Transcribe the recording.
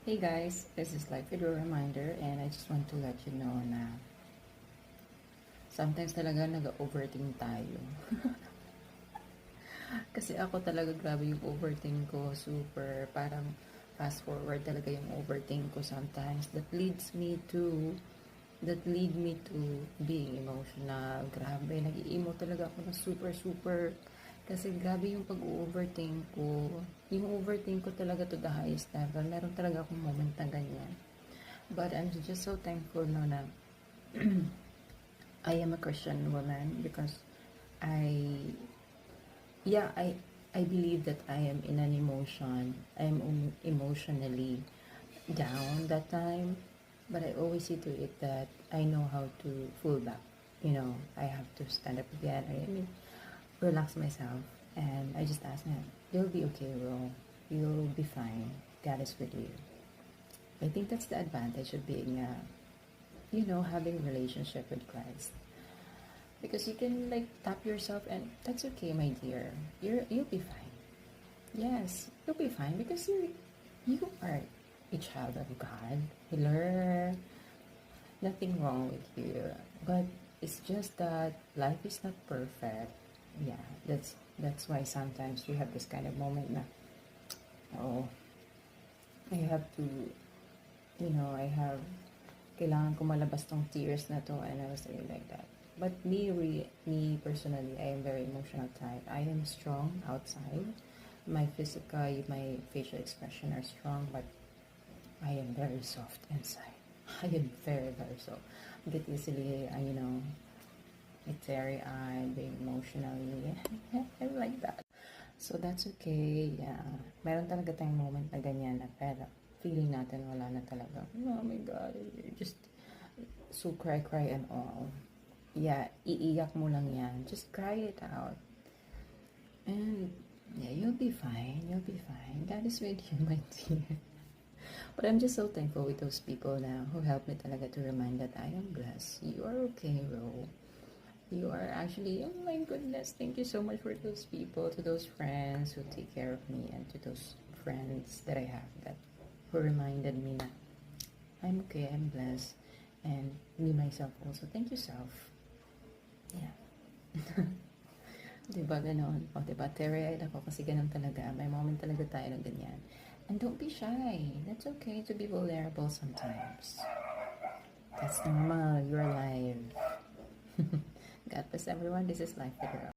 Hey guys, this is Life Video Reminder and I just want to let you know na sometimes talaga nag-overthink tayo. Kasi ako talaga grabe yung overthink ko, super parang fast forward talaga yung overthink ko sometimes that lead me to being emotional. Grabe, nag-i-emo talaga ako na super kasi grabe yung pag-overthink ko. Yung overthink ko talaga to the highest level. Meron talaga akong moment na ganyan. But I'm just so thankful no na I am a Christian woman because I yeah, I believe that I am in an emotion. I am emotionally down that time, but I always see to it that I know how to pull back. You know, I have to stand up again. I mean, relax myself, and I just ask him, "You'll be okay, Ro. You'll be fine. God is with you." I think that's the advantage of being having a relationship with Christ. Because you can like tap yourself and that's okay, my dear. You'll be fine. Yes, you'll be fine because you are a child of God. Healer, nothing wrong with you. But it's just that life is not perfect. Yeah, that's why sometimes you have this kind of moment na oh, I have to I have kailangan ko malabas tong tears na to and I was really like that. But me personally, I am very emotional type. I am strong outside. My physical, my facial expression are strong, but I am very soft inside. I am very soft. I get easily, it's teary-eyed, being emotionally. I'm like that. So that's okay. Yeah. Meron talaga tayong moment na ganyan na pero feeling natin wala na talaga. Oh my God, you're just so cry and all. Yeah, iiyak mo lang yan. Just cry it out. And yeah, you'll be fine. You'll be fine. God is with you, my dear. But I'm just so thankful with those people now who helped me talaga to remind that I am blessed. You are okay, Ro. You are actually, oh my goodness, thank you so much for those people, to those friends who take care of me, and to those friends that I have that who reminded me that I'm okay, I'm blessed, and me myself also. Thank you, self. Yeah. Diba ganon? O diba, teary-eyed ako kasi ganun talaga. May moment talaga tayo ng ganyan. And don't be shy. That's okay to be vulnerable sometimes. That's normal. You're alive. God bless everyone. This is Life with Girl.